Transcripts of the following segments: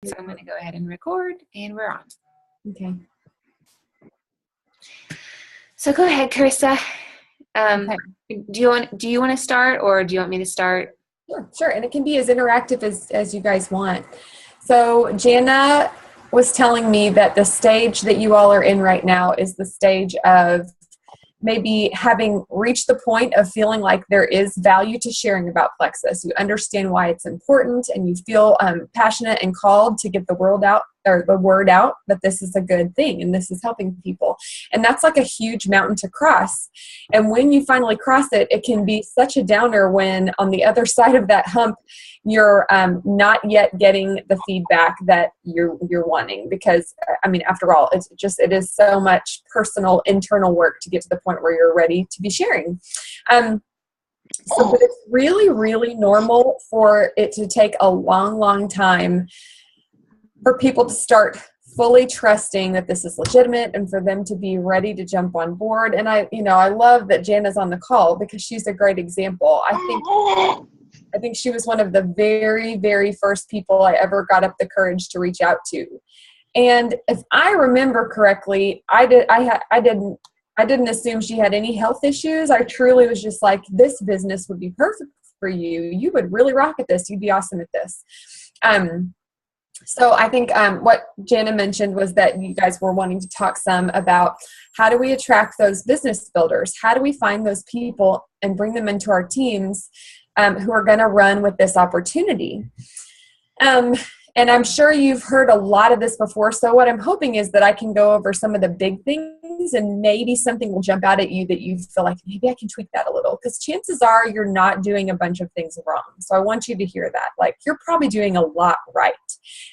So I'm going to go ahead and record, and we're on. Okay. So go ahead, Carissa. Okay. Do you want to start, or do you want me to start? Sure. And it can be as interactive as you guys want. So Jana was telling me that the stage that you all are in right now is the stage of maybe having reached the point of feeling like there is value to sharing about Plexus. You understand why it's important, and you feel passionate and called to get the word out that this is a good thing and this is helping people. And that's like a huge mountain to cross. And when you finally cross it, it can be such a downer when on the other side of that hump, you're not yet getting the feedback that you're wanting, because I mean, after all, it is so much personal internal work to get to the point where you're ready to be sharing. But it's really, really normal for it to take a long, long time for people to start fully trusting that this is legitimate and for them to be ready to jump on board. And I love that Jana's on the call because she's a great example. I think she was one of the very, very first people I ever got up the courage to reach out to. And if I remember correctly, I didn't assume she had any health issues. I truly was just like, this business would be perfect for you. You would really rock at this. You'd be awesome at this. So I think what Jana mentioned was that you guys were wanting to talk some about how do we attract those business builders? How do we find those people and bring them into our teams who are going to run with this opportunity? And I'm sure you've heard a lot of this before. So what I'm hoping is that I can go over some of the big things, and maybe something will jump out at you that you feel like, maybe I can tweak that a little, because chances are you're not doing a bunch of things wrong. So I want you to hear that. Like, you're probably doing a lot right.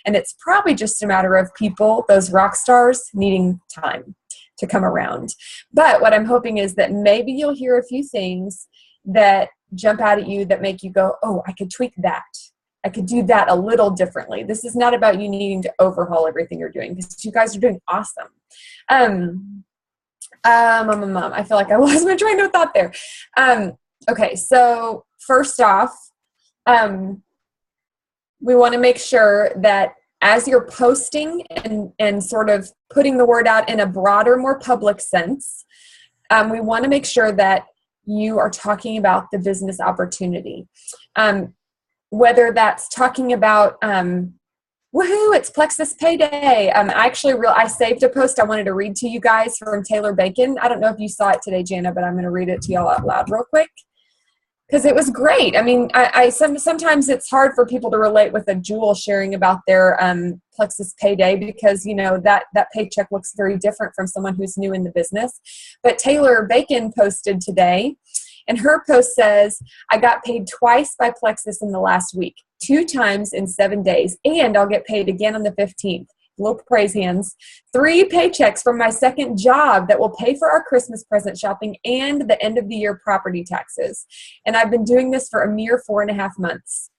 And it's probably just a matter of people, those rock stars, needing time to come around. But what I'm hoping is that maybe you'll hear a few things that jump out at you that make you go, oh, I could tweak that. I could do that a little differently. This is not about you needing to overhaul everything you're doing, because you guys are doing awesome. I feel like I lost my train of thought there. Okay, so first off, we want to make sure that as you're posting and sort of putting the word out in a broader, more public sense, we want to make sure that you are talking about the business opportunity. Whether that's talking about, woohoo, it's Plexus Payday. I saved a post I wanted to read to you guys from Taylor Bacon. I don't know if you saw it today, Jana, but I'm going to read it to y'all out loud real quick, because it was great. I mean, sometimes it's hard for people to relate with a Jewel sharing about their Plexus Payday, because, that paycheck looks very different from someone who's new in the business. But Taylor Bacon posted today, and her post says, I got paid twice by Plexus in the last week, 2 times in 7 days, and I'll get paid again on the 15th. Little praise hands. 3 paychecks from my second job that will pay for our Christmas present shopping and the end of the year property taxes. And I've been doing this for a mere 4.5 months.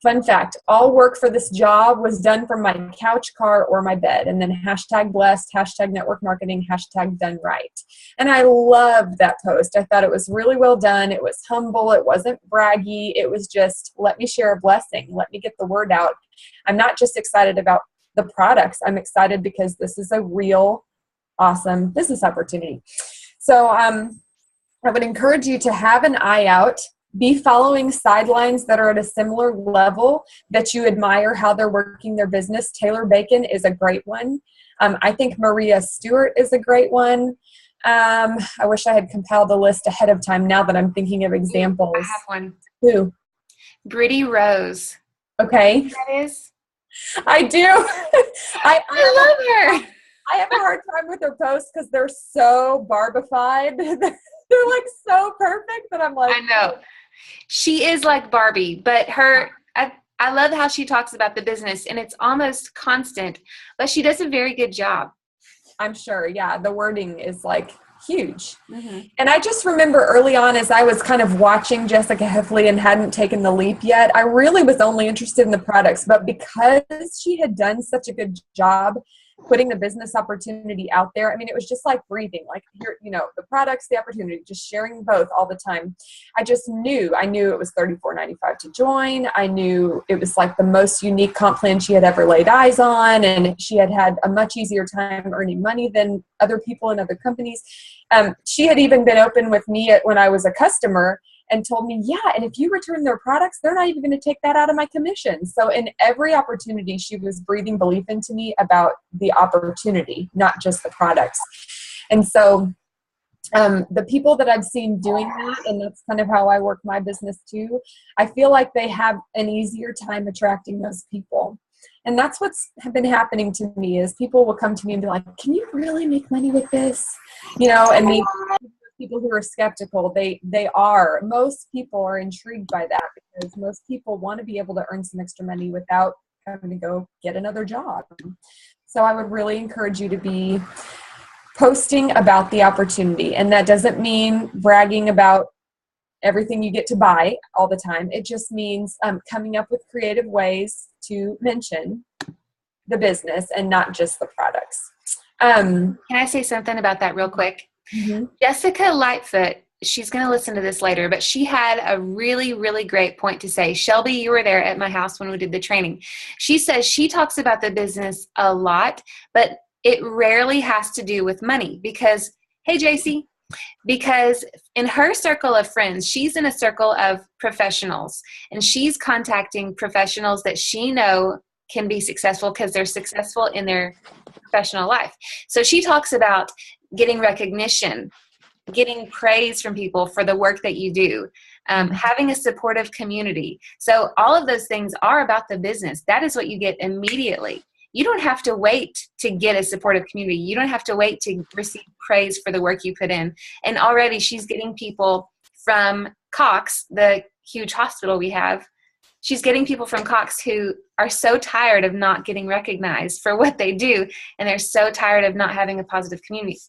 Fun fact, all work for this job was done from my couch, car, or my bed. And then #blessed, #network marketing, #done right. And I loved that post. I thought it was really well done. It was humble. It wasn't braggy. It was just, let me share a blessing. Let me get the word out. I'm not just excited about the products. I'm excited because this is a real awesome business opportunity. So I would encourage you to have an eye out. Be following sidelines that are at a similar level that you admire how they're working their business. Taylor Bacon is a great one. I think Maria Stewart is a great one. I wish I had compiled the list ahead of time now that I'm thinking of examples. I have one. Who? Brittany Rose. Okay. That is? I do. I love her. I have a hard time with her posts because they're so barbified. They're like so perfect that I'm like, I know. She is like Barbie, but I love how she talks about the business, and it's almost constant, but she does a very good job. I'm sure. Yeah. The wording is like huge. Mm-hmm. And I just remember early on, as I was kind of watching Jessica Heffley and hadn't taken the leap yet, I really was only interested in the products, but because she had done such a good job putting the business opportunity out there. I mean, it was just like breathing, like here, the products, the opportunity, just sharing both all the time. I knew it was $34.95 to join. I knew it was like the most unique comp plan she had ever laid eyes on. And she had had a much easier time earning money than other people in other companies. She had even been open with me when I was a customer and told me, yeah, and if you return their products, they're not even going to take that out of my commission. So in every opportunity, she was breathing belief into me about the opportunity, not just the products. And so the people that I've seen doing that, and that's kind of how I work my business too, I feel like they have an easier time attracting those people. And that's what's been happening to me is people will come to me and be like, can you really make money with this? And people who are skeptical, they are. Most people are intrigued by that because most people want to be able to earn some extra money without having to go get another job. So I would really encourage you to be posting about the opportunity. And that doesn't mean bragging about everything you get to buy all the time. It just means coming up with creative ways to mention the business and not just the products. Can I say something about that real quick? Mm-hmm. Jessica Lightfoot, she's going to listen to this later, but she had a really, really great point to say. Shelby, you were there at my house when we did the training. She says she talks about the business a lot, but it rarely has to do with money because, hey, JC, because in her circle of friends, she's in a circle of professionals and she's contacting professionals that she know can be successful because they're successful in their professional life. So she talks about getting recognition, getting praise from people for the work that you do, having a supportive community. So all of those things are about the business. That is what you get immediately. You don't have to wait to get a supportive community. You don't have to wait to receive praise for the work you put in. And already she's getting people from Cox, the huge hospital we have. She's getting people from Cox who are so tired of not getting recognized for what they do. And they're so tired of not having a positive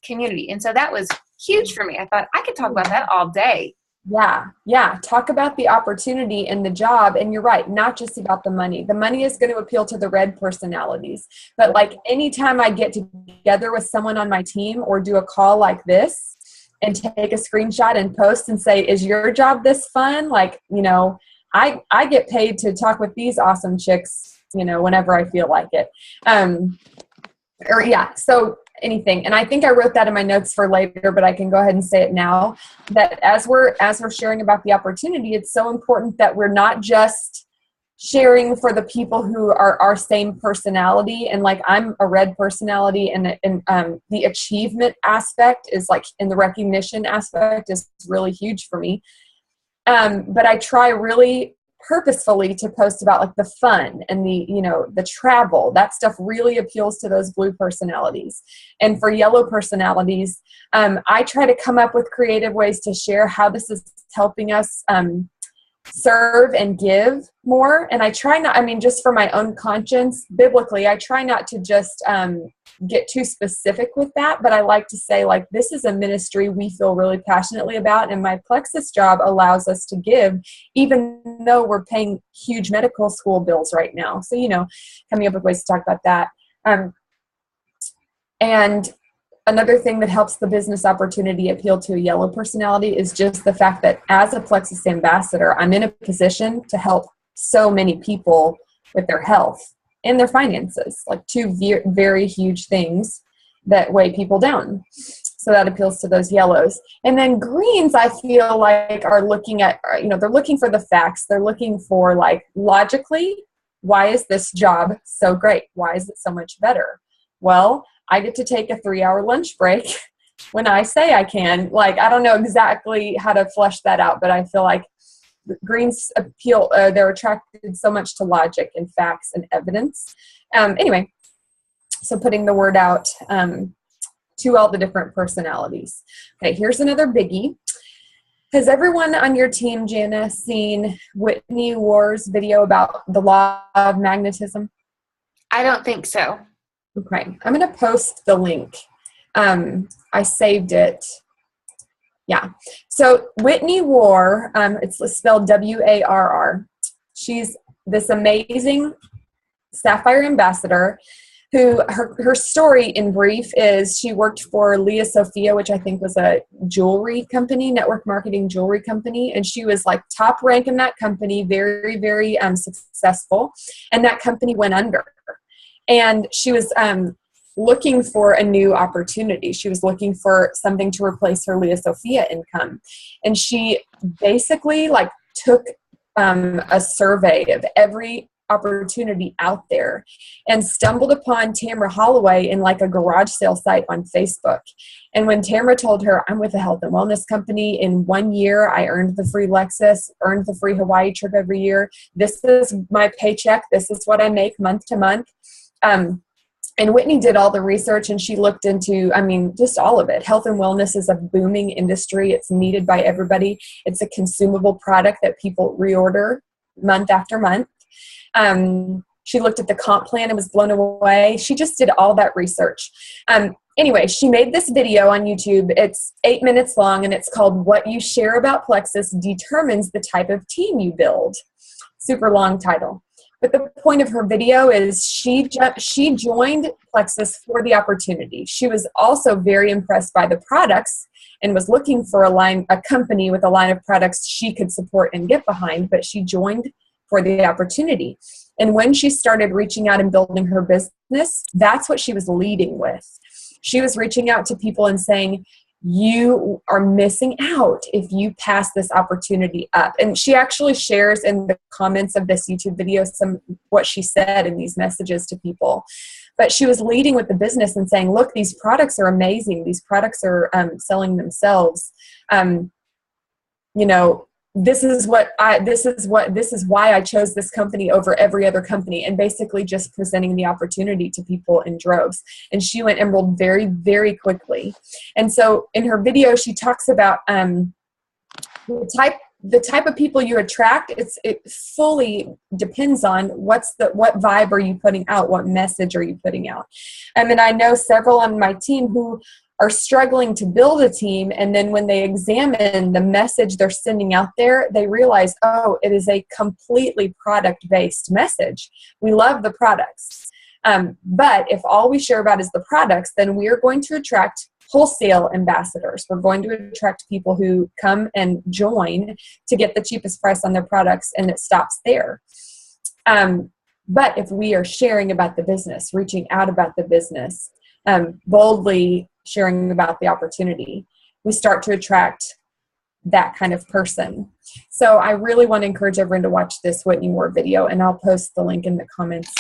community. And so that was huge for me. I thought I could talk about that all day. Yeah. Talk about the opportunity and the job. And you're right, not just about the money. The money is going to appeal to the red personalities. But like anytime I get together with someone on my team or do a call like this and take a screenshot and post and say, is your job this fun? Like, I get paid to talk with these awesome chicks, whenever I feel like it. So anything. And I think I wrote that in my notes for later, but I can go ahead and say it now, that as we're sharing about the opportunity, it's so important that we're not just sharing for the people who are our same personality. And like, I'm a red personality and the achievement aspect is like, and the recognition aspect is really huge for me. But I try really purposefully to post about like the fun and the travel. That stuff really appeals to those blue personalities. And for yellow personalities, I try to come up with creative ways to share how this is helping us serve and give more. And I try not, just for my own conscience, biblically, I try not to just get too specific with that, but I like to say, like, this is a ministry we feel really passionately about, and my Plexus job allows us to give, even though we're paying huge medical school bills right now. So, coming up with ways to talk about that. And another thing that helps the business opportunity appeal to a yellow personality is just the fact that as a Plexus ambassador, I'm in a position to help so many people with their health and their finances, like two very huge things that weigh people down. So that appeals to those yellows. And then greens, I feel like are looking at, they're looking for the facts. They're looking for like, logically, why is this job so great? Why is it so much better? Well, I get to take a 3-hour lunch break when I say I can. Like, I don't know exactly how to flesh that out, but I feel like greens appeal, they're attracted so much to logic and facts and evidence. Anyway, so putting the word out to all the different personalities. Okay, here's another biggie. Has everyone on your team, Jana, seen Whitney War's video about the law of magnetism? I don't think so. Okay, I'm going to post the link. I saved it. Yeah. So Whitney War, it's spelled W-A-R-R. She's this amazing Sapphire ambassador. who her story in brief is she worked for Leah Sophia, which I think was a jewelry company, network marketing jewelry company. And she was like top rank in that company, very, very successful. And that company went under. And she was looking for a new opportunity. She was looking for something to replace her Leah Sophia income. And she basically like took a survey of every opportunity out there and stumbled upon Tamra Holloway in like a garage sale site on Facebook. And when Tamra told her, I'm with a health and wellness company, in 1 year I earned the free Lexus, earned the free Hawaii trip every year, this is my paycheck, this is what I make month to month. And Whitney did all the research, and she looked into, I mean, just all of it. Health and wellness is a booming industry. It's needed by everybody. It's a consumable product that people reorder month after month. She looked at the comp plan and was blown away. She just did all that research. Anyway, she made this video on YouTube. It's 8 minutes long, and it's called What You Share About Plexus Determines the Type of Team You Build. Super long title. But the point of her video is she joined Plexus for the opportunity. She was also very impressed by the products and was looking for a company with a line of products she could support and get behind, but she joined for the opportunity. And when she started reaching out and building her business, that's what she was leading with. She was reaching out to people and saying, you are missing out if you pass this opportunity up. And she actually shares in the comments of this YouTube video what she said in these messages to people. But she was leading with the business and saying, look, these products are amazing. These products are selling themselves. This is why I chose this company over every other company, and basically just presenting the opportunity to people in droves. And she went emerald very, very quickly. And so in her video, she talks about the type of people you attract. It fully depends on what vibe are you putting out, what message are you putting out. And I know several on my team who are struggling to build a team, and then when they examine the message they're sending out there, they realize, oh, it is a completely product-based message. We love the products. But if all we share about is the products, then we are going to attract wholesale ambassadors. We're going to attract people who come and join to get the cheapest price on their products, and it stops there. But if we are sharing about the business, reaching out about the business, boldly sharing about the opportunity, we start to attract that kind of person. So I really want to encourage everyone to watch this Whitney Moore video, and I'll post the link in the comments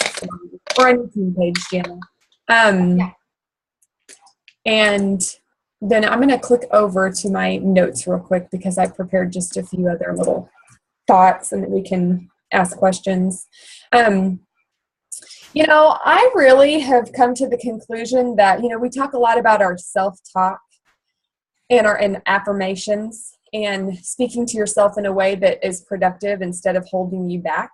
or on the team page, Jana. And then I'm going to click over to my notes real quick because I prepared just a few other little thoughts, and then we can ask questions. I really have come to the conclusion that, we talk a lot about our self-talk and affirmations and speaking to yourself in a way that is productive instead of holding you back.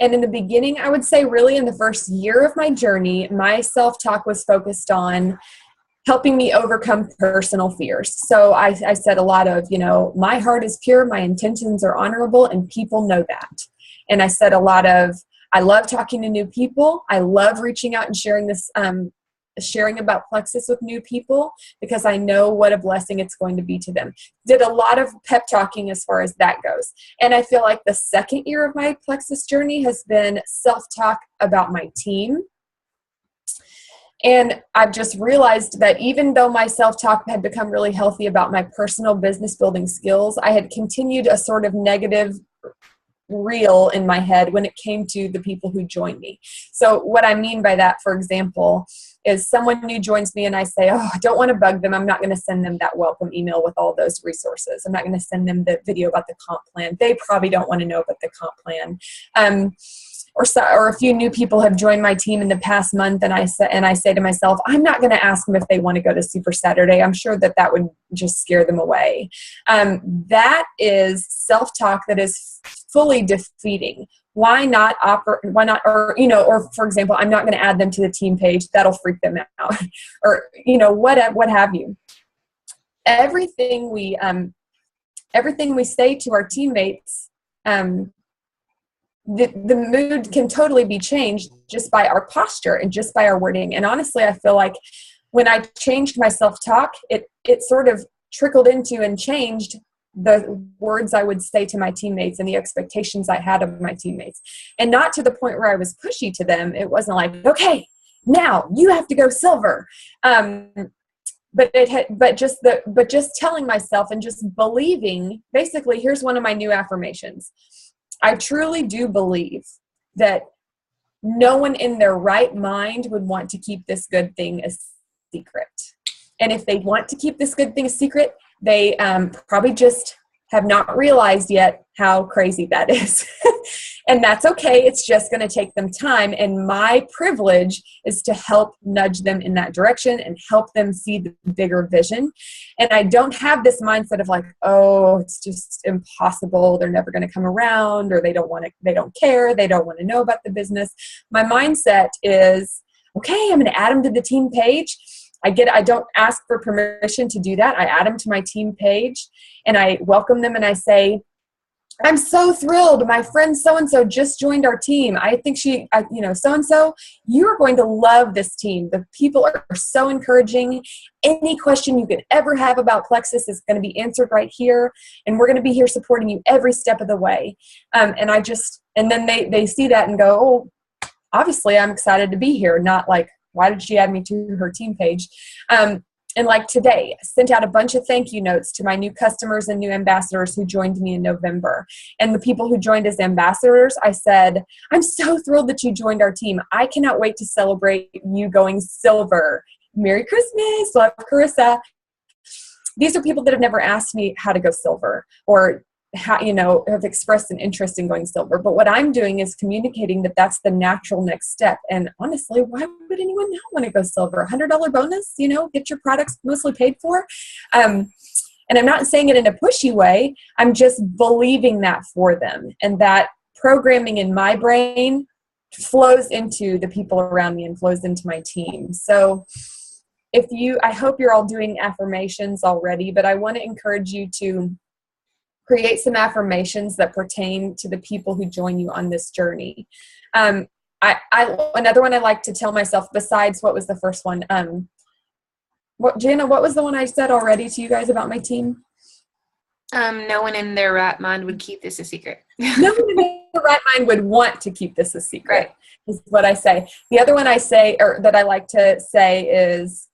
And in the beginning, I would say really in the first year of my journey, my self-talk was focused on helping me overcome personal fears. So I said a lot of, my heart is pure, my intentions are honorable, and people know that. And I said a lot of, I love talking to new people. I love reaching out and sharing about Plexus with new people because I know what a blessing it's going to be to them. Did a lot of pep talking as far as that goes. And I feel like the second year of my Plexus journey has been self-talk about my team. And I've just realized that even though my self-talk had become really healthy about my personal business building skills, I had continued a sort of negative reel in my head when it came to the people who joined me. So what I mean by that, for example, is someone new joins me and I say, I don't want to bug them. I'm not going to send them that welcome email with all those resources. I'm not going to send them the video about the comp plan. They probably don't want to know about the comp plan. Or a few new people have joined my team in the past month, and I say to myself, I'm not going to ask them if they want to go to Super Saturday. I'm sure that would just scare them away. That is self-talk that is fully defeating. Why not, or for example, I'm not going to add them to the team page. That'll freak them out, or what have you. Everything we say to our teammates the mood can totally be changed just by our posture and just by our wording. And honestly, I feel like when I changed my self-talk, it sort of trickled into and changed the words I would say to my teammates and the expectations I had of my teammates. And not to the point where I was pushy to them. It wasn't like, okay, now you have to go silver. But just telling myself and just believing, basically, here's one of my new affirmations. I truly do believe that no one in their right mind would want to keep this good thing a secret. And if they want to keep this good thing a secret, they probably just have not realized yet how crazy that is. And that's okay. It's just going to take them time. And my privilege is to help nudge them in that direction and help them see the bigger vision. And I don't have this mindset of like, oh, it's just impossible. They're never going to come around, or they don't care. They don't want to know about the business. My mindset is, okay, I'm going to add them to the team page. I don't ask for permission to do that. I add them to my team page and I welcome them and I say, I'm so thrilled. My friend so-and-so just joined our team. I think so-and-so, you're going to love this team. The people are so encouraging. Any question you could ever have about Plexus is going to be answered right here. And we're going to be here supporting you every step of the way. And then they see that and go, oh, obviously I'm excited to be here. Not like, why did she add me to her team page? And like today, I sent out a bunch of thank you notes to my new customers and new ambassadors who joined me in November. And the people who joined as ambassadors, I said, I'm so thrilled that you joined our team. I cannot wait to celebrate you going silver. Merry Christmas. Love, Carissa. These are people that have never asked me how to go silver or have expressed an interest in going silver. But what I'm doing is communicating that that's the natural next step. And honestly, why would anyone not want to go silver? $100 bonus, get your products mostly paid for. And I'm not saying it in a pushy way. I'm just believing that for them. And that programming in my brain flows into the people around me and flows into my team. So I hope you're all doing affirmations already, but I want to encourage you to create some affirmations that pertain to the people who join you on this journey. Another one I like to tell myself, besides what was the first one? Jana, what was the one I said already to you guys about my team? No one in their right mind would keep this a secret. No one in their right mind would want to keep this a secret, right, is what I say. The other one I say, or that I like to say, is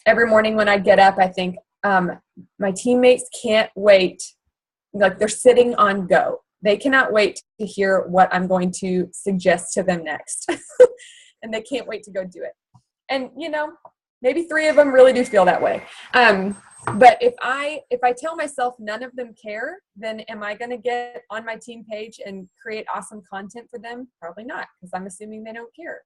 every morning when I get up, I think my teammates can't wait. Like they're sitting on go. They cannot wait to hear what I'm going to suggest to them next. And they can't wait to go do it. And, maybe 3 of them really do feel that way. But if I tell myself none of them care, then am I going to get on my team page and create awesome content for them? Probably not, because I'm assuming they don't care.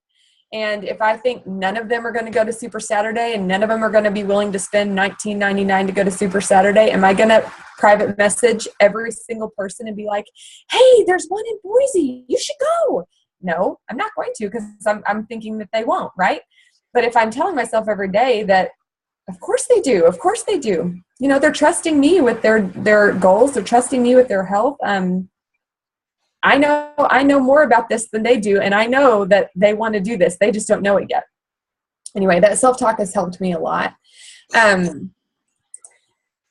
And if I think none of them are going to go to Super Saturday and none of them are going to be willing to spend $19.99 to go to Super Saturday, am I going to private message every single person and be like, hey, there's one in Boise, you should go? No, I'm not going to, because I'm thinking that they won't, right? But if I'm telling myself every day that, of course they do, they're trusting me with their goals, they're trusting me with their health. I know more about this than they do, and I know that they want to do this. They just don't know it yet. Anyway, that self-talk has helped me a lot.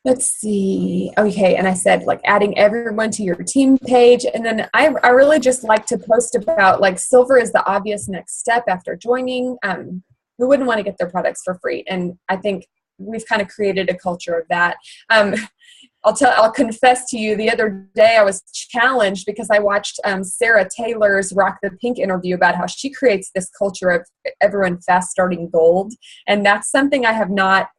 Let's see. Okay, and I said, like, adding everyone to your team page. And then I really just like to post about, like, silver is the obvious next step after joining. Who wouldn't want to get their products for free? And I think we've kind of created a culture of that. I'll confess to you, the other day I was challenged because I watched Sarah Taylor's Rock the Pink interview about how she creates this culture of everyone fast starting gold. And that's something I have not,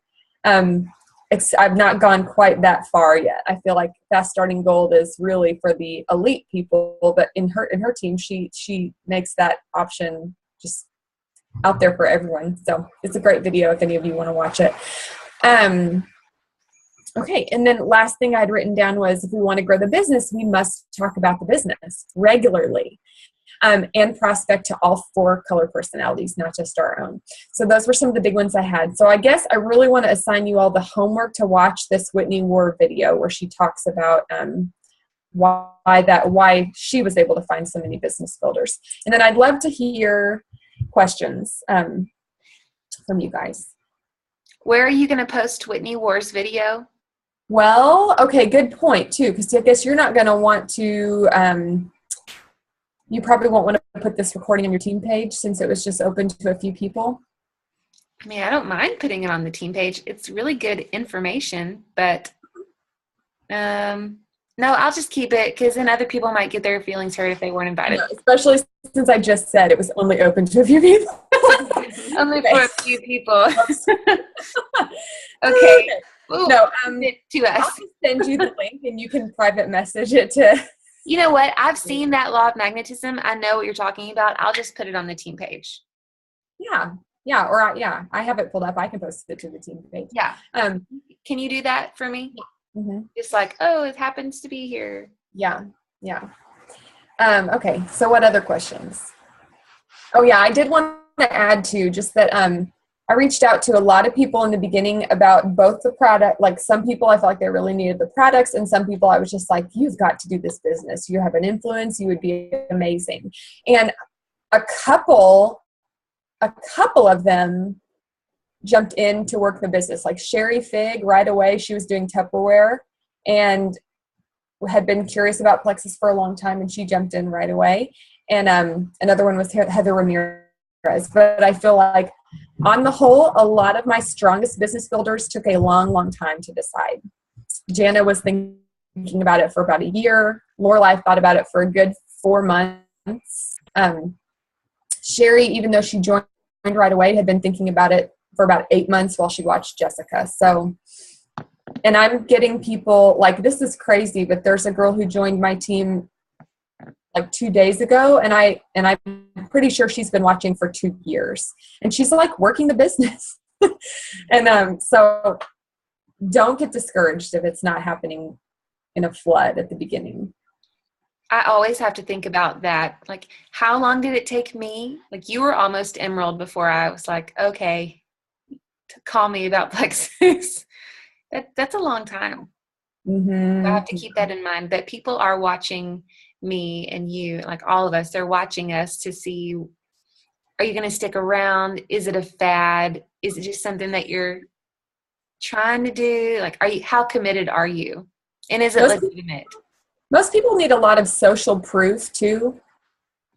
I've not gone quite that far yet. I feel like fast starting gold is really for the elite people, but in her team, she makes that option just out there for everyone. So it's a great video if any of you want to watch it. Okay, and then last thing I'd written down was, if we want to grow the business, we must talk about the business regularly, and prospect to all 4 color personalities, not just our own. So those were some of the big ones I had. So I guess I really want to assign you all the homework to watch this Whitney War video where she talks about why she was able to find so many business builders. And then I'd love to hear questions from you guys. Where are you going to post Whitney War's video? Well, okay, good point too, because I guess you're not going to want to, you probably won't want to put this recording on your team page since it was just open to a few people. I mean, I don't mind putting it on the team page. It's really good information, but no, I'll just keep it because then other people might get their feelings hurt if they weren't invited. No, especially since I just said it was only open to a few people. Only for a few people. Okay. Ooh, no, to us. I'll just send you the link and you can private message it to. You know what? I've seen that law of magnetism. I know what you're talking about. I'll just put it on the team page. Yeah. I have it pulled up. I can post it to the team page. Yeah. Can you do that for me? Yeah. Mm-hmm. Just like, oh, it happens to be here. Yeah. Okay. So what other questions? Oh yeah, I did want to add too, just that I reached out to a lot of people in the beginning about both the product. Like some people I felt like they really needed the products, and some people I was just like, you've got to do this business. You have an influence. You would be amazing. And a couple of them jumped in to work the business. Like Sherry Fig right away, she was doing Tupperware and had been curious about Plexus for a long time, and she jumped in right away. And another one was Heather Ramirez. But I feel like on the whole, a lot of my strongest business builders took a long time to decide. Jana was thinking about it for about a year. Lorelai thought about it for a good 4 months. Sherry, even though she joined right away, had been thinking about it for about 8 months while she watched Jessica. So, and I'm getting people like, this is crazy, but there's a girl who joined my team like 2 days ago, and I'm pretty sure she's been watching for 2 years, and she's like working the business. And so don't get discouraged if it's not happening in a flood at the beginning. I always have to think about that. Like, how long did it take me? Like, you were almost Emerald before I was like, okay, to call me about Plexus. That's a long time. Mm-hmm. I have to keep that in mind, that people are watching me and you, like all of us, they're watching us to see, are you going to stick around? Is it a fad? Is it just something that you're trying to do? Like, how committed are you? And is it legitimate? Most people need a lot of social proof too.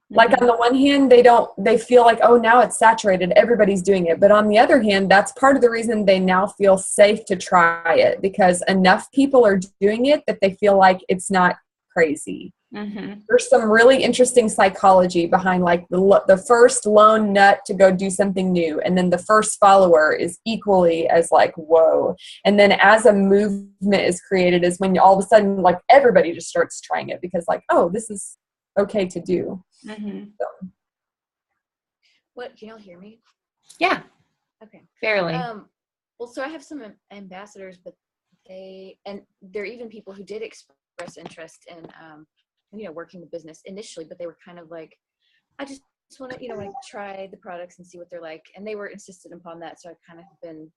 Like Mm-hmm. on the one hand, they feel like, oh, now it's saturated, everybody's doing it. But on the other hand, that's part of the reason they now feel safe to try it, because enough people are doing it that they feel like it's not crazy. Mm-hmm. There's some really interesting psychology behind like the first lone nut to go do something new, and then the first follower is equally as like, whoa. And then as a movement is created is when all of a sudden like everybody just starts trying it because like, oh, this is okay to do. Mm-hmm. So. What, can y'all hear me? Yeah. Okay. Fairly. Well, so I have some ambassadors, but there are even people who did express interest in working the business initially, but they were kind of like, I just want to, like try the products and see what they're like. And they were insistent upon that. So I've kind of been,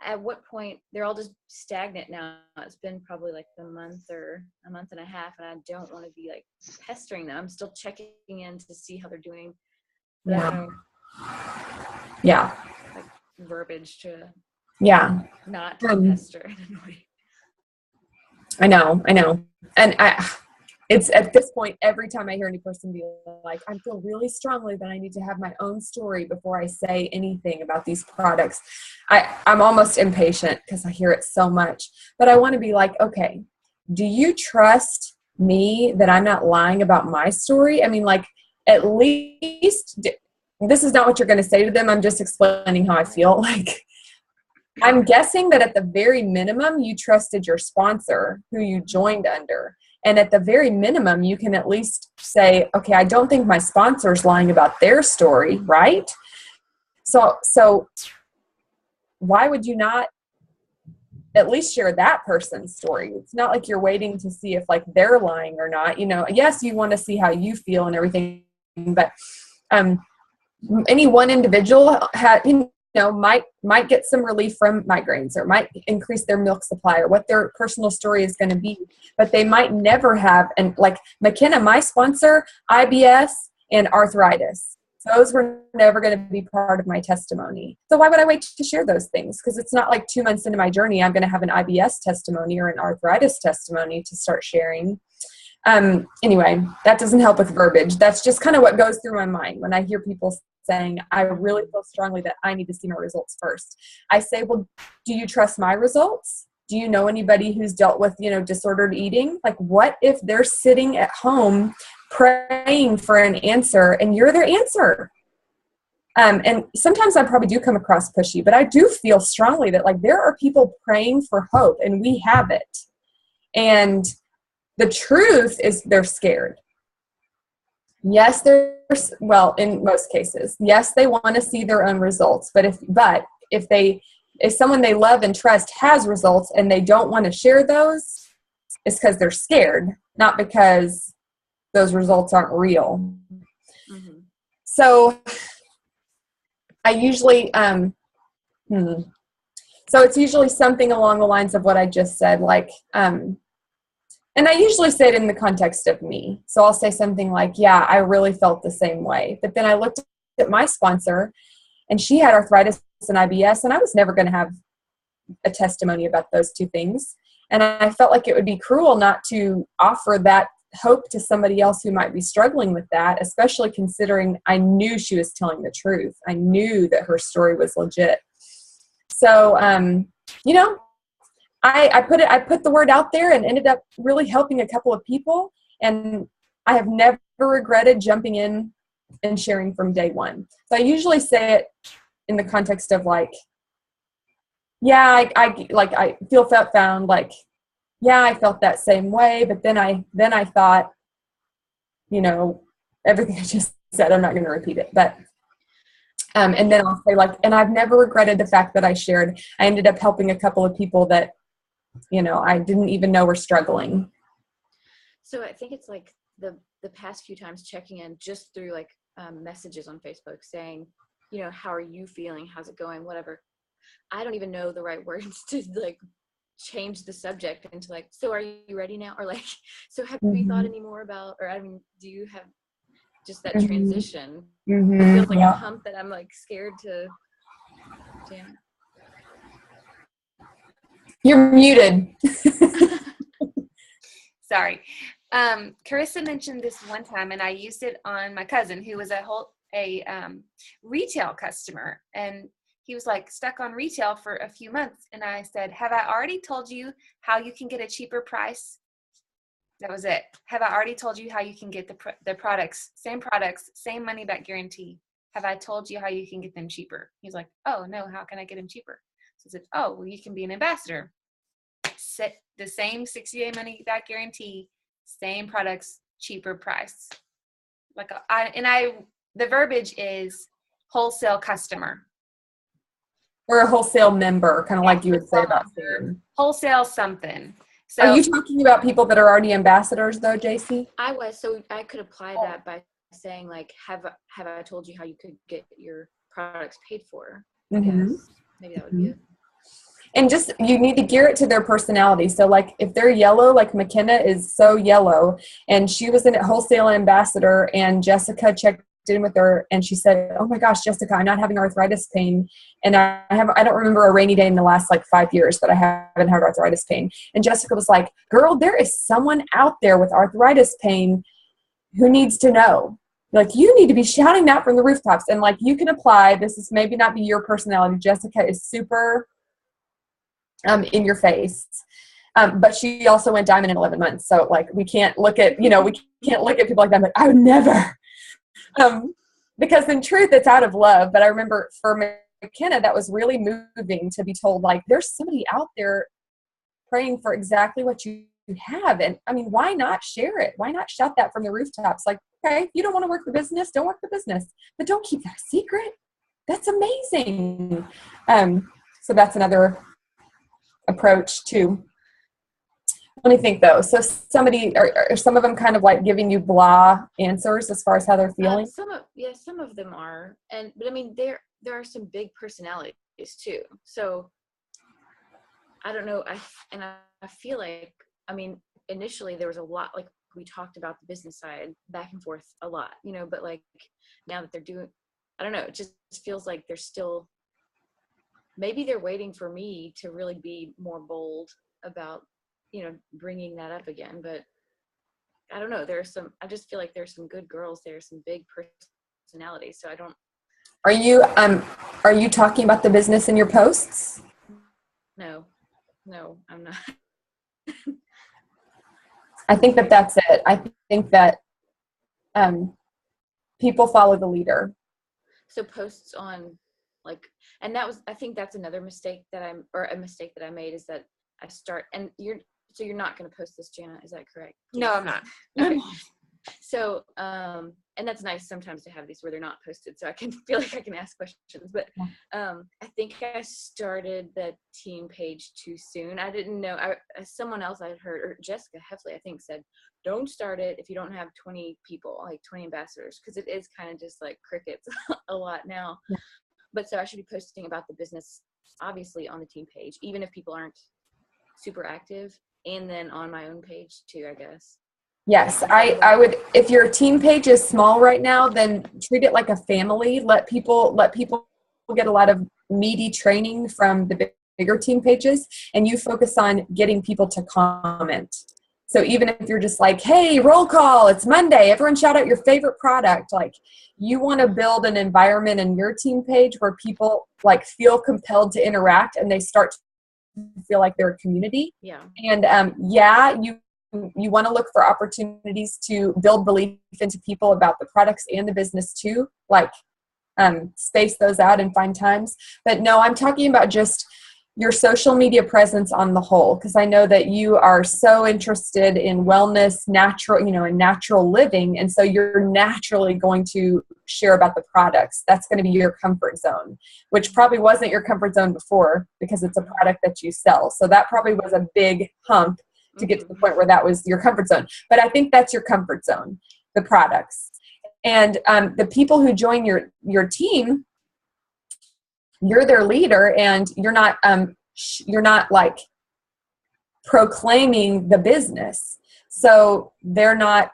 at what point, they're all just stagnant now. It's been probably like a month or a month and a half, and I don't want to be like pestering them. I'm still checking in to see how they're doing. Yeah. Like verbiage to not pester and annoy. I know. And it's at this point, every time I hear any person be like, I feel really strongly that I need to have my own story before I say anything about these products. I'm almost impatient because I hear it so much. But I want to be like, okay, do you trust me that I'm not lying about my story? I mean, like, at least, this is not what you're going to say to them. I'm just explaining how I feel. Like, I'm guessing that at the very minimum, you trusted your sponsor who you joined under. And at the very minimum, you can at least say, okay, I don't think my sponsor's lying about their story, right? So why would you not at least share that person's story? It's not like you're waiting to see if like they're lying or not. Yes, you want to see how you feel and everything, but any one individual might get some relief from migraines, or might increase their milk supply, or what their personal story is going to be, but they might never have. And like McKenna, my sponsor, IBS and arthritis, those were never going to be part of my testimony. So why would I wait to share those things? Because it's not like 2 months into my journey, I'm going to have an IBS testimony or an arthritis testimony to start sharing. Anyway, that doesn't help with verbiage. That's just kind of what goes through my mind when I hear people saying, I really feel strongly that I need to see my results first. I say, well, do you trust my results? Do you know anybody who's dealt with, disordered eating? Like, what if they're sitting at home praying for an answer and you're their answer? And sometimes I probably do come across pushy, but I do feel strongly that like there are people praying for hope and we have it. And the truth is they're scared. Yes, in most cases, yes, they want to see their own results. But if someone they love and trust has results and they don't want to share those, it's because they're scared, not because those results aren't real. Mm-hmm. So I usually, so it's usually something along the lines of what I just said, like, and I usually say it in the context of me. So I'll say something like, yeah, I really felt the same way. But then I looked at my sponsor and she had arthritis and IBS, and I was never going to have a testimony about those two things. And I felt like it would be cruel not to offer that hope to somebody else who might be struggling with that, especially considering I knew she was telling the truth. I knew that her story was legit. So, I put the word out there and ended up really helping a couple of people. And I have never regretted jumping in and sharing from day one. So I usually say it in the context of like, yeah, I feel found, like, yeah, I felt that same way. But then I thought, everything I just said, I'm not going to repeat it, but and then I'll say like, and I've never regretted the fact that I shared. I ended up helping a couple of people that, I didn't even know were struggling. So I think it's like the past few times checking in just through like messages on Facebook saying, how are you feeling? How's it going? Whatever. I don't even know the right words to like change the subject into like, so are you ready now? Or like, so have you thought any more about, or do you have just that transition? It feels like a hump that I'm like scared to, damn it. You're muted. Sorry. Carissa mentioned this one time, and I used it on my cousin who was a retail customer, and he was like stuck on retail for a few months. And I said, have I already told you how you can get a cheaper price? That was it. Have I already told you how you can get the products, same money back guarantee? Have I told you how you can get them cheaper? He's like, oh no, how can I get them cheaper? So I said, oh, well, you can be an ambassador. Set the same 60-day money back guarantee, same products, cheaper price. The verbiage is wholesale customer. Or a wholesale member, kind of like you would say about food. Wholesale something. So, are you talking about people that are already ambassadors though, JC? I was, so I could apply that by saying like, have I told you how you could get your products paid for? Mm-hmm. Maybe that would be it. And just, you need to gear it to their personality. So like if they're yellow, like McKenna is so yellow, and she was a wholesale ambassador, and Jessica checked in with her and she said, oh my gosh, Jessica, I'm not having arthritis pain. And I don't remember a rainy day in the last like 5 years that I haven't had arthritis pain. And Jessica was like, girl, there is someone out there with arthritis pain who needs to know. Like, you need to be shouting that from the rooftops. And like, you can apply, this is maybe not be your personality. Jessica is super in your face. But she also went diamond in 11 months. So like, we can't look at people like that. I'm like, I would never. Because in truth, it's out of love. But I remember for McKenna, that was really moving to be told, like, there's somebody out there praying for exactly what you have. And I mean, why not share it? Why not shout that from the rooftops? Like, okay, you don't want to work the business, don't work the business, but don't keep that a secret. That's amazing. So that's another approach too. What do you think though? So somebody, are some of them kind of like giving you blah answers as far as how they're feeling? Some of them are, but I mean, they're there are some big personalities too. So I don't know. I feel like, I mean, initially there was a lot, like we talked about the business side back and forth a lot, you know, but like now that they're doing, I don't know, it just feels like they're still, maybe they're waiting for me to really be more bold about, you know, bringing that up again. But I don't know. I just feel like there's some good girls there, some big personalities. So I don't. Are you talking about the business in your posts? No, I'm not. I think that's it. I think that people follow the leader. So posts on like, and I think that's another mistake that a mistake that I made is that I start, and you're not going to post this, Jana, is that correct? No, I'm not. Okay. So, and that's nice sometimes to have these where they're not posted, so I can feel like I can ask questions. But I think I started the team page too soon. I didn't know. Someone else I had heard, or Jessica Heffley, I think, said, "Don't start it if you don't have 20 people, like 20 ambassadors," because it is kind of just like crickets a lot now. Yeah. But so I should be posting about the business, obviously, on the team page, even if people aren't super active, and then on my own page too, I guess. Yes, I would, if your team page is small right now, then treat it like a family. Let people get a lot of meaty training from the bigger team pages, and you focus on getting people to comment. So even if you're just like, hey, roll call, it's Monday, everyone shout out your favorite product. Like, you want to build an environment in your team page where people like feel compelled to interact and they start to feel like they're a community. Yeah. And you want to look for opportunities to build belief into people about the products and the business too, like space those out and find times. But no, I'm talking about just your social media presence on the whole, because I know that you are so interested in wellness, and natural living. And so you're naturally going to share about the products. That's going to be your comfort zone, which probably wasn't your comfort zone before because it's a product that you sell. So that probably was a big hump to get to the point where that was your comfort zone. But I think that's your comfort zone, the products. And the people who join your team, you're their leader, and you're not like proclaiming the business. So they're not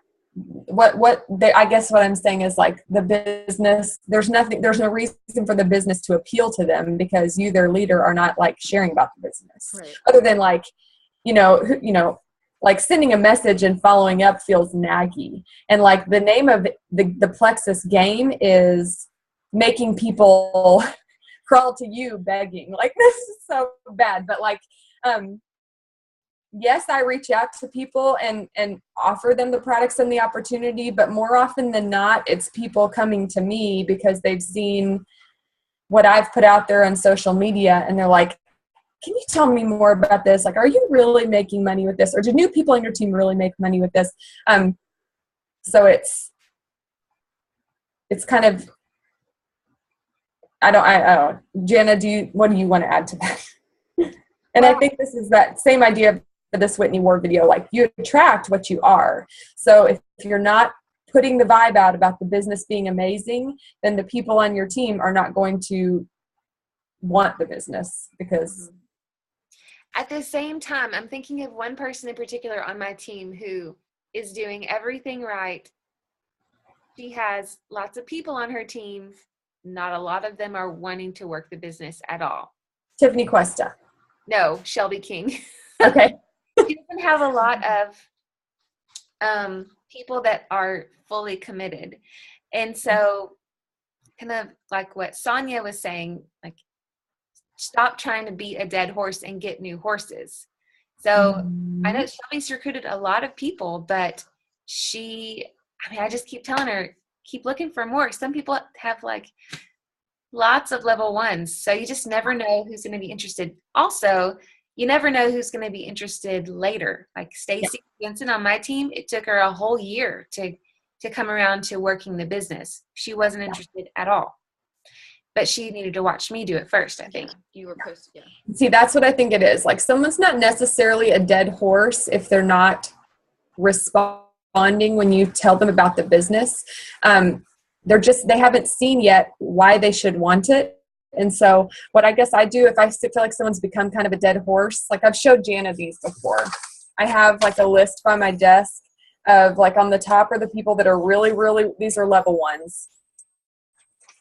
I guess what I'm saying is like the business, there's no reason for the business to appeal to them because you, their leader, are not like sharing about the business. Right. Other than like, like sending a message and following up feels naggy. And like the name of the Plexus game is making people crawl to you begging. Like, this is so bad. But like, yes, I reach out to people and offer them the products and the opportunity, but more often than not, it's people coming to me because they've seen what I've put out there on social media and they're like, can you tell me more about this? Like, are you really making money with this? Or do new people on your team really make money with this? So it's kind of, I don't, Jana, what do you want to add to that? And I think this is that same idea for this Whitney Ward video, like you attract what you are. So if you're not putting the vibe out about the business being amazing, then the people on your team are not going to want the business because... At the same time, I'm thinking of one person in particular on my team who is doing everything right. She has lots of people on her team. Not a lot of them are wanting to work the business at all. Tiffany Cuesta. No, Shelby King. Okay. She doesn't have a lot of people that are fully committed. And so kind of like what Sonia was saying, like, stop trying to beat a dead horse and get new horses. So I know Shelby's recruited a lot of people, but I just keep telling her, keep looking for more. Some people have like lots of level ones. So you just never know who's going to be interested. Also, you never know who's going to be interested later. Like Stacy Jensen on my team, it took her a whole year to come around to working the business. She wasn't interested at all. But she needed to watch me do it first, I think. You were posted, yeah. See, that's what I think it is. Like, someone's not necessarily a dead horse if they're not responding when you tell them about the business. They haven't seen yet why they should want it. And so what I guess I do, if I feel like someone's become kind of a dead horse, like I've showed Jana these before. I have like a list by my desk of like on the top are the people that are really, really, these are level ones,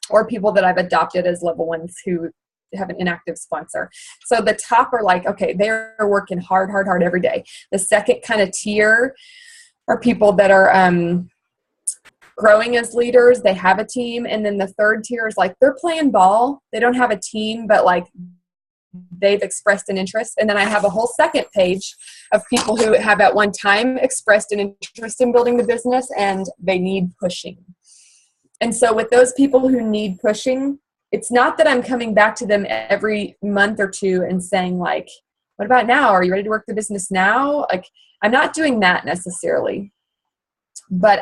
or people that I've adopted as level ones who have an inactive sponsor. So the top are like, okay, they're working hard every day. The second kind of tier are people that are growing as leaders. They have a team. And then the third tier is like, they're playing ball. They don't have a team, but like they've expressed an interest. And then I have a whole second page of people who have at one time expressed an interest in building the business and they need pushing. And so with those people who need pushing, it's not that I'm coming back to them every month or two and saying like, what about now? Are you ready to work the business now? Like, I'm not doing that necessarily, but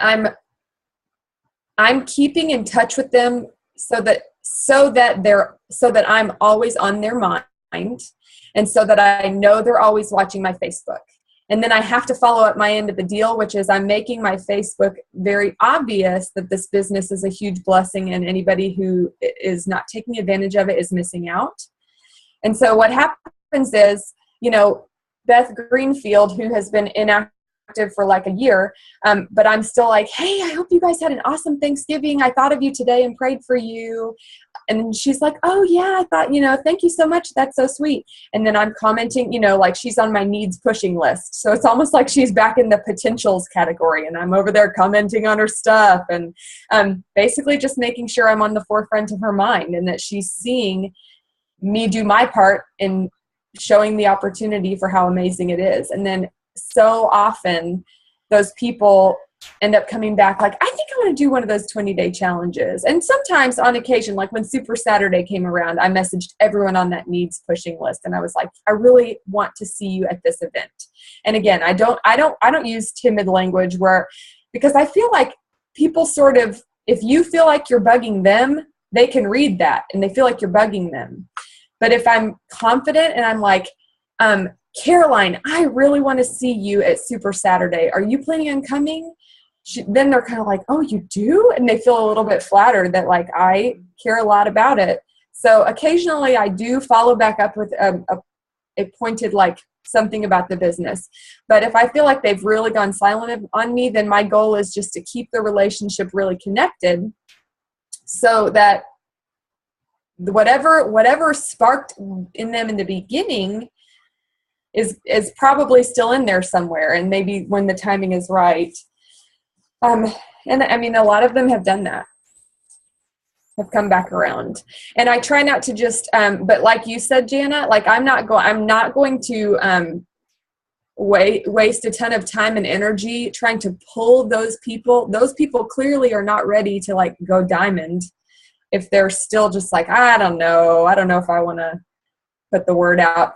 I'm keeping in touch with them so that I'm always on their mind, and so that I know they're always watching my Facebook. And then I have to follow up my end of the deal, which is I'm making my Facebook very obvious that this business is a huge blessing and anybody who is not taking advantage of it is missing out. And so what happens is, Beth Greenfield, who has been inactive for like a year, but I'm still like, hey, I hope you guys had an awesome Thanksgiving. I thought of you today and prayed for you. And she's like, oh yeah, I thought, thank you so much. That's so sweet. And then I'm commenting, like she's on my needs pushing list. So it's almost like she's back in the potentials category and I'm over there commenting on her stuff and basically just making sure I'm on the forefront of her mind and that she's seeing me do my part in showing the opportunity for how amazing it is. And then so often those people end up coming back like, I think I want to do one of those 20-day challenges. And sometimes on occasion, like when Super Saturday came around, I messaged everyone on that needs pushing list. And I was like, I really want to see you at this event. And again, I don't use timid language because I feel like people sort of, if you feel like you're bugging them, they can read that and they feel like you're bugging them. But if I'm confident and I'm like, Caroline, I really want to see you at Super Saturday. Are you planning on coming? Then they're kind of like, oh, you do? And they feel a little bit flattered that like I care a lot about it. So occasionally I do follow back up with a pointed like something about the business. But if I feel like they've really gone silent on me, then my goal is just to keep the relationship really connected so that whatever sparked in them in the beginning is probably still in there somewhere. And maybe when the timing is right. And I mean, a lot of them have done that, have come back around. And I try not to just, but like you said, Jana, like I'm not going to waste a ton of time and energy trying to pull those people. Those people clearly are not ready to like go diamond if they're still just like, I don't know if I want to put the word out.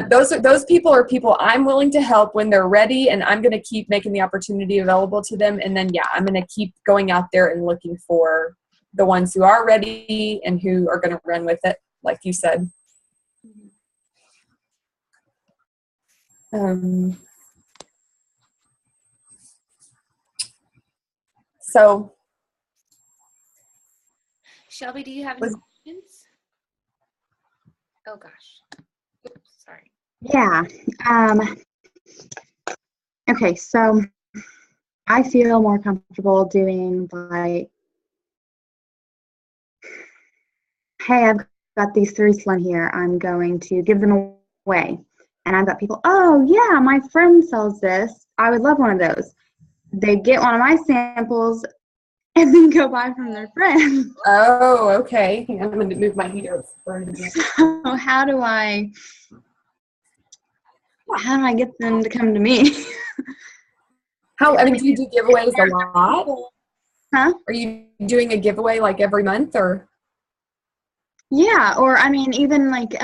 Those people are people I'm willing to help when they're ready, and I'm going to keep making the opportunity available to them. And then, I'm going to keep going out there and looking for the ones who are ready and who are going to run with it, like you said. So, Shelby, do you have any questions? Oh gosh. Oops, sorry. Yeah. Okay, so I feel more comfortable doing like, hey, I've got these 3 salon here. I'm going to give them away. And I've got people, oh yeah, my friend sells this. I would love one of those. They get one of my samples and then go buy from their friends. Oh, okay. I'm going to move my heater. So how do I get them to come to me? Do you do giveaways a lot? Huh? Are you doing a giveaway like every month or? Yeah, or I mean, even like if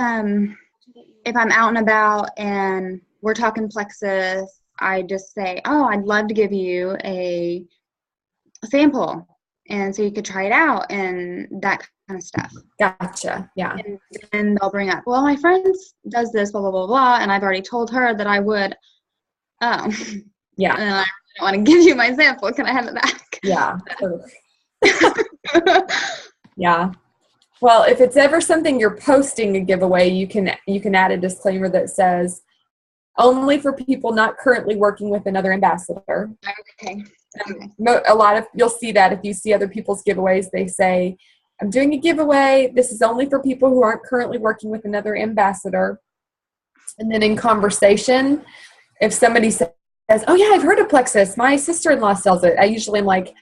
I'm out and about and we're talking plexus, I just say, oh, I'd love to give you a sample. And so you could try it out and that kind of stuff. Gotcha. Yeah. And they'll bring up, well, my friend does this, blah, blah, blah, blah. And I've already told her that I would. Yeah. And I don't want to give you my sample. Can I have it back? Yeah. Yeah. Well, if it's ever something you're posting a giveaway, you can add a disclaimer that says only for people not currently working with another ambassador. Okay. A lot of, you'll see that if you see other people's giveaways, they say, I'm doing a giveaway. This is only for people who aren't currently working with another ambassador. And then in conversation, if somebody says, oh yeah, I've heard of Plexus, my sister-in-law sells it, I usually am like,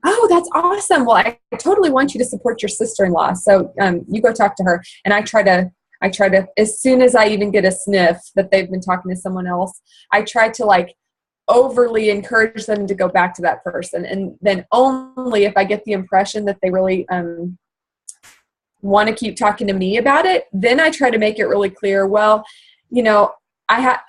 oh, that's awesome. Well, I totally want you to support your sister-in-law. So you go talk to her. And I try to, as soon as I even get a sniff that they've been talking to someone else, I try to like overly encourage them to go back to that person. And then only if I get the impression that they really want to keep talking to me about it, then I try to make it really clear, well, you know,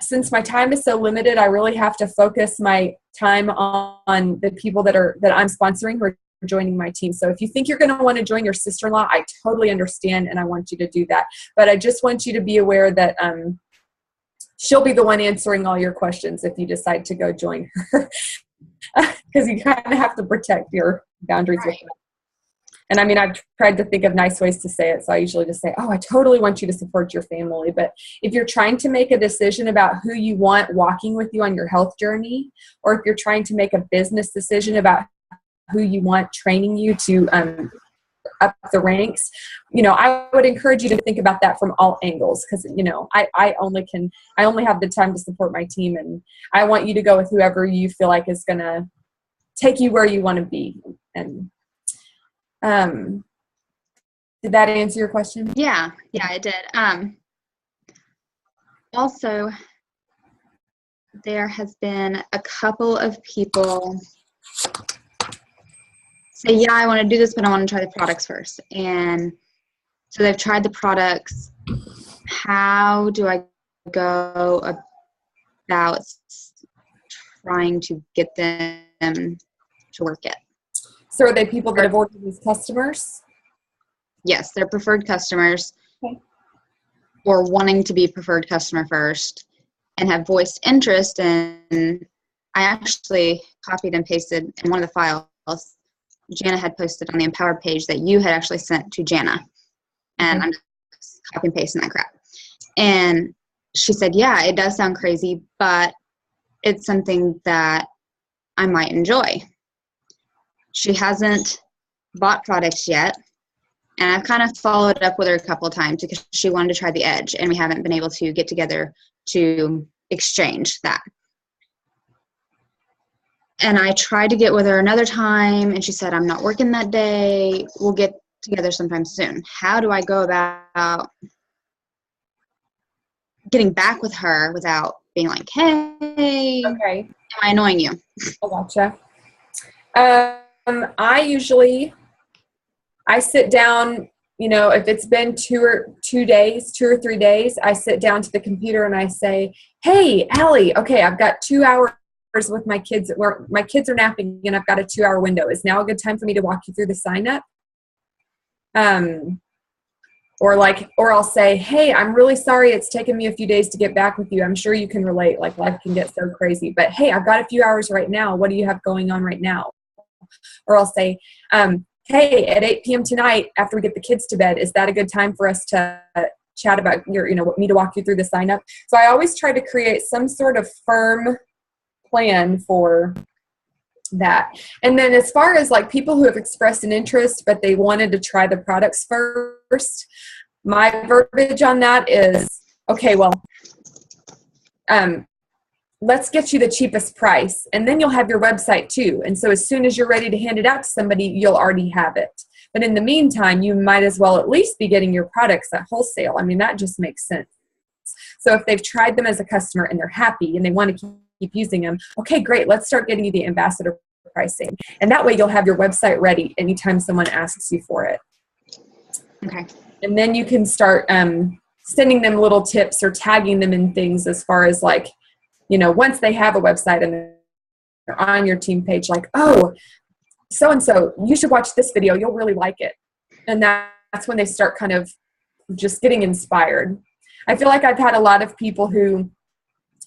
since my time is so limited, I really have to focus my time on the people that I'm sponsoring who are joining my team. So if you think you're going to want to join your sister-in-law, I totally understand, and I want you to do that. But I just want you to be aware that she'll be the one answering all your questions if you decide to go join her, because you kind of have to protect your boundaries with her. And I mean, I've tried to think of nice ways to say it. So I usually just say, oh, I totally want you to support your family. But if you're trying to make a decision about who you want walking with you on your health journey, or if you're trying to make a business decision about who you want training you to up the ranks, you know, I would encourage you to think about that from all angles. Because, you know, I only have the time to support my team. And I want you to go with whoever you feel like is going to take you where you want to be. And did that answer your question? Yeah, it did. Also, there has been a couple of people say, yeah, I want to do this, but I want to try the products first. And so they've tried the products. How do I go about trying to get them to work it? So are they people that have ordered these customers? Yes, they're preferred customers. Okay. Or wanting to be preferred customer first and have voiced interest in. I actually copied and pasted in one of the files Jana had posted on the Empowered page that you had actually sent to Jana. And I'm just copy and pasting that crap. And she said, yeah, it does sound crazy, but it's something that I might enjoy. She hasn't bought products yet, and I've kind of followed up with her a couple of times because she wanted to try the Edge, and we haven't been able to get together to exchange that. And I tried to get with her another time, and she said, I'm not working that day. We'll get together sometime soon. How do I go about getting back with her without being like, hey, Okay. am I annoying you? I gotcha. I sit down, you know, if it's been 2 or 3 days, I sit down to the computer and I say, hey, Allie, okay, I've got 2 hours with my kids at work. My kids are napping and I've got a 2-hour window. Is now a good time for me to walk you through the sign up? Or I'll say, hey, I'm really sorry it's taken me a few days to get back with you. I'm sure you can relate. Like, life can get so crazy. But hey, I've got a few hours right now. What do you have going on right now? Or I'll say, hey, at 8 p.m. tonight, after we get the kids to bed, is that a good time for us to chat about me to walk you through the sign up? So I always try to create some sort of firm plan for that. And then as far as like people who have expressed an interest, but they wanted to try the products first, my verbiage on that is, okay, well, let's get you the cheapest price, and then you'll have your website too. And so as soon as you're ready to hand it out to somebody, you'll already have it. But in the meantime, you might as well at least be getting your products at wholesale. I mean, that just makes sense. So if they've tried them as a customer and they're happy and they want to keep using them, okay, great, let's start getting you the ambassador pricing. And that way you'll have your website ready anytime someone asks you for it. Okay. And then you can start sending them little tips or tagging them in things as far as like, you know, once they have a website and they're on your team page, like, oh, so-and-so, you should watch this video. You'll really like it. And that's when they start kind of just getting inspired. I feel like I've had a lot of people who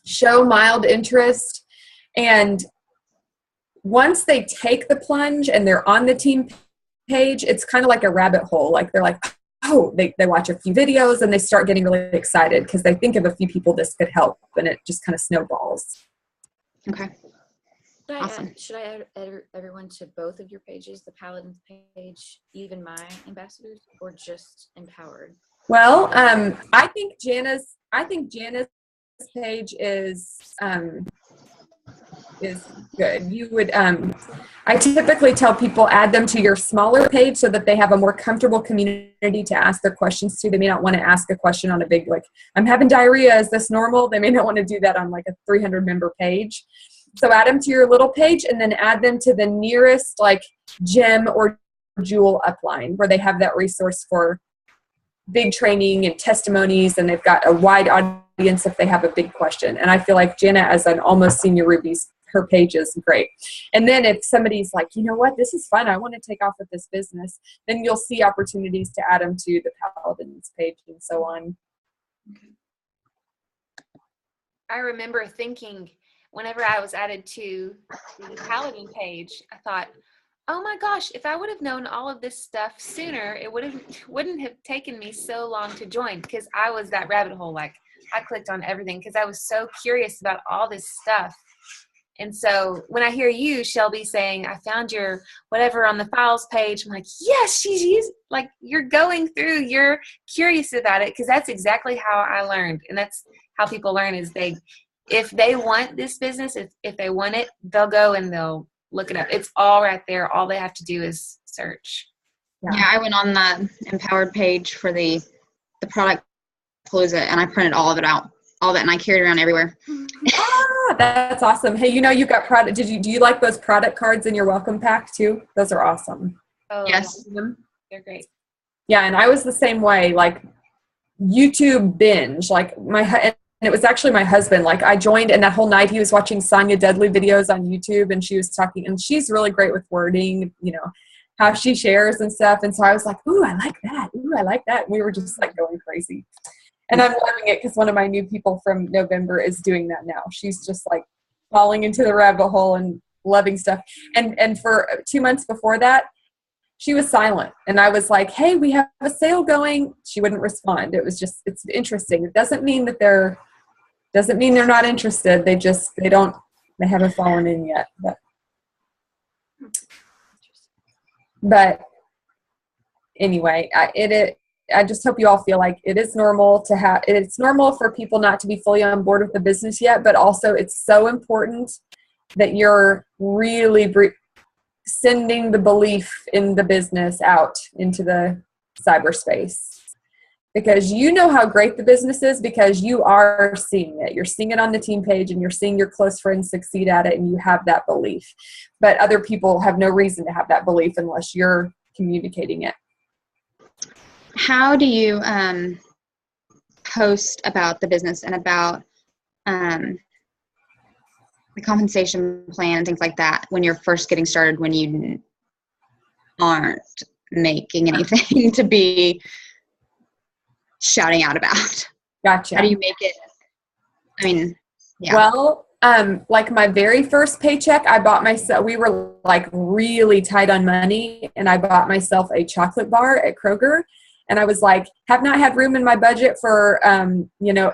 show mild interest, and once they take the plunge and they're on the team page, it's kind of like a rabbit hole. Like they're like, oh, they watch a few videos and they start getting really excited because they think of a few people this could help, and it just kind of snowballs. Okay. Awesome. Should I add everyone to both of your pages, the Paladins page, even my ambassadors, or just Empowered? Well, I think Jana's page is good. You would, I typically tell people add them to your smaller page so that they have a more comfortable community to ask their questions to. They may not want to ask a question on a big, like, I'm having diarrhea, is this normal? They may not want to do that on like a 300 member page. So add them to your little page and then add them to the nearest like gem or jewel upline where they have that resource for big training and testimonies, and they've got a wide audience if they have a big question. And I feel like Jana, as an almost senior Rubies, her page is great. And then if somebody's like, you know what, this is fun, I want to take off with this business, then you'll see opportunities to add them to the Paladins page and so on. I remember thinking, whenever I was added to the Paladin page, I thought, oh my gosh, if I would have known all of this stuff sooner, it wouldn't have taken me so long to join, because I was that rabbit hole. Like, I clicked on everything because I was so curious about all this stuff. And so when I hear you, Shelby, saying, I found your whatever on the files page, I'm like, yes, like, you're going through, you're curious about it, because that's exactly how I learned. And that's how people learn, is if they want this business, if they want it, they'll go and they'll look it up. It's all right there. All they have to do is search. Yeah, I went on that Empowered page for the product Palooza, and I printed all of it out, and I carried it around everywhere. That's awesome. Hey, you got product. Do you like those product cards in your welcome pack too? Those are awesome. Oh, yes, they're great. Yeah, and I was the same way. Like, YouTube binge. Like and it was actually my husband. Like, I joined, and that whole night he was watching Sonia Dudley videos on YouTube, and she was talking, and she's really great with wording, how she shares and stuff. And so I was like, ooh, I like that. Ooh, I like that. And we were just like going crazy. And I'm loving it because one of my new people from November is doing that now. She's just like falling into the rabbit hole and loving stuff. And for 2 months before that, she was silent. And I was like, hey, we have a sale going. She wouldn't respond. It's interesting. It doesn't mean they're not interested. They haven't fallen in yet. But anyway, I just hope you all feel like it's normal for people not to be fully on board with the business yet, but also it's so important that you're really sending the belief in the business out into the cyberspace, because you know how great the business is because you are seeing it. You're seeing it on the team page, and you're seeing your close friends succeed at it, and you have that belief. But other people have no reason to have that belief unless you're communicating it. How do you post about the business and about the compensation plan and things like that when you're first getting started, when you aren't making anything to be shouting out about? Gotcha. How do you make it? I mean, yeah. Well, like my very first paycheck, I bought myself, we were like really tight on money, and I bought myself a chocolate bar at Kroger. And I was like, have not had room in my budget for,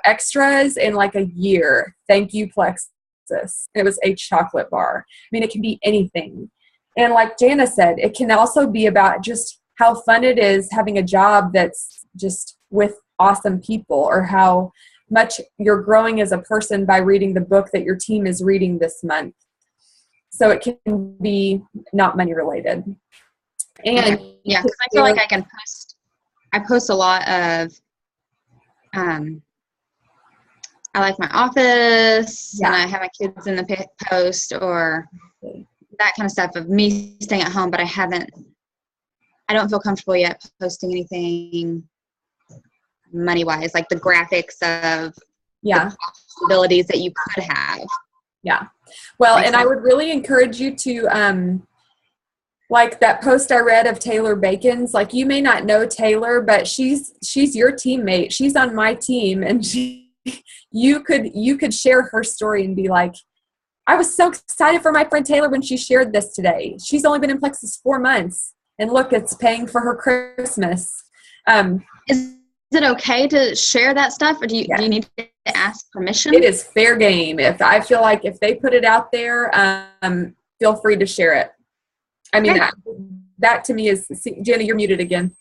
extras in like a year. Thank you, Plexus. It was a chocolate bar. I mean, it can be anything. And like Jana said, it can also be about just how fun it is having a job that's just with awesome people, or how much you're growing as a person by reading the book that your team is reading this month. So it can be not money related. And yeah, because I feel like I post a lot of, I like my office, and I have my kids in the post, or that kind of stuff of me staying at home, but I don't feel comfortable yet posting anything money-wise, like the graphics of the possibilities that you could have. Yeah. Well, and I would really encourage you to, like that post I read of Taylor Bacon's, like, you may not know Taylor, but she's your teammate. She's on my team, and you could share her story and be like, I was so excited for my friend Taylor when she shared this today. She's only been in Plexus 4 months, and look, it's paying for her Christmas. Is it okay to share that stuff, or do you need to ask permission? It is fair game. If I feel like if they put it out there, feel free to share it. I mean, that to me is, Jenna, you're muted again.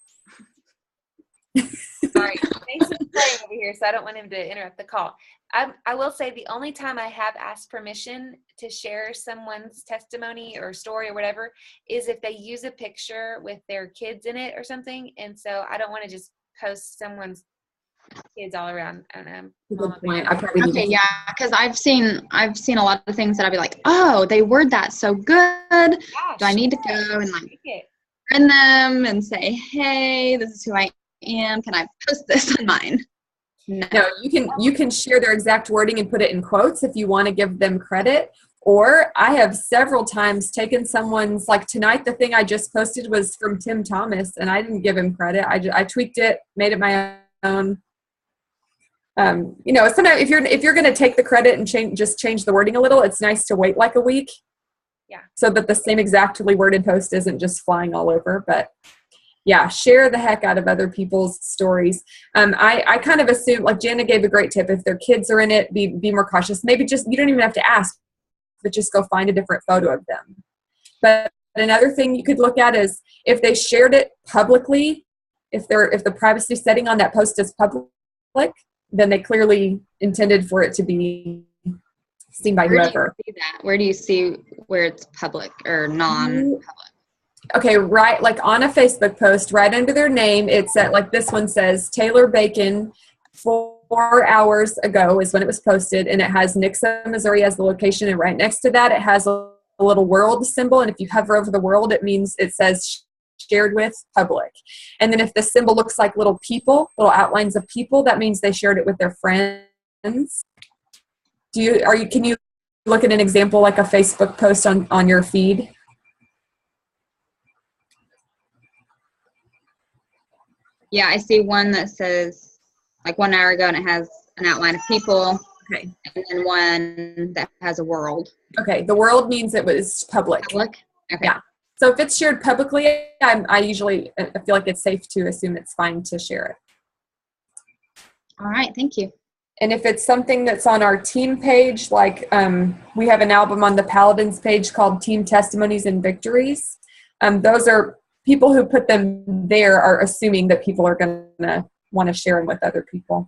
Sorry, Mason's playing over here, so I don't want him to interrupt the call. I will say the only time I have asked permission to share someone's testimony or story or whatever is if they use a picture with their kids in it or something. And so I don't want to just post someone's kids all around. I don't know. Good point. I probably Okay, yeah, because I've seen a lot of things that I'd be like, oh, they word that so good. Gosh, do I need to go and like friend them and say, hey, this is who I am. Can I post this on mine? No, you can share their exact wording and put it in quotes if you want to give them credit. Or I have several times taken someone's, like tonight, the thing I just posted was from Tim Thomas, and I didn't give him credit. I tweaked it, made it my own. Sometimes if you're going to take the credit and change the wording a little, it's nice to wait like a week. Yeah. So that the same exactly worded post isn't just flying all over, but yeah, share the heck out of other people's stories. I kind of assume, like Jana gave a great tip, if their kids are in it, be more cautious. Maybe just, you don't even have to ask, but just go find a different photo of them. But another thing you could look at is if they shared it publicly, if the privacy setting on that post is public, then they clearly intended for it to be seen by whoever. Where do you see where it's public or non-public? Okay, right, like on a Facebook post, right under their name, it's at, like this one says, Taylor Bacon, 4 hours ago is when it was posted, and it has Nixa, Missouri as the location, and right next to that, it has a little world symbol, and if you hover over the world, it means it says shared with public. And then if the symbol looks like little outlines of people, that means they shared it with their friends. Can you look at an example like a Facebook post on your feed? Yeah, I see one that says like 1 hour ago, and it has an outline of people. Okay. And then one that has a world. Okay, the world means it was public. Public? Okay. Yeah. So if it's shared publicly, I usually feel like it's safe to assume it's fine to share it. All right, thank you. And if it's something that's on our team page, like we have an album on the Paladins page called Team Testimonies and Victories. Those are people who put them there are assuming that people are going to want to share them with other people.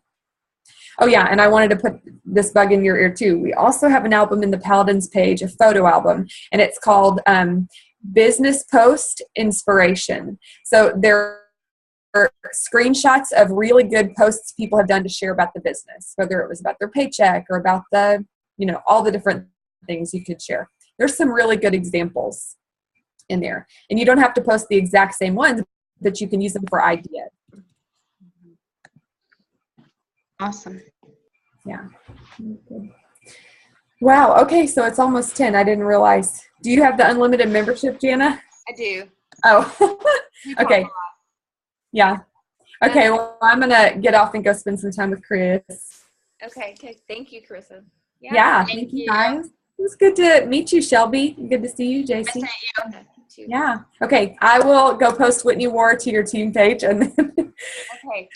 Oh yeah, and I wanted to put this bug in your ear too. We also have an album in the Paladins page, a photo album, and it's called Business Post Inspiration. So there are screenshots of really good posts people have done to share about the business, whether it was about their paycheck or about the, all the different things you could share. There's some really good examples in there. And you don't have to post the exact same ones, but you can use them for ideas. Awesome. Yeah. Wow. Okay. So it's almost 10. I didn't realize. Do you have the unlimited membership, Jana? I do. Oh, okay. Yeah. Okay. Well, I'm going to get off and go spend some time with Chris. Okay. Thank you, Carissa. Yeah. Thank you, guys. It was good to meet you, Shelby. Good to see you, JC. Yeah. Okay. I will go post Whitney War to your team page. And then okay.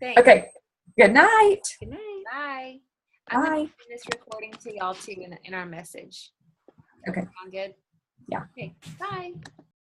Thanks. Okay. Good night. Good night. Bye. Bye. I'm going to send this recording to y'all too in our message. Okay. Sound good? Yeah. Okay. Bye.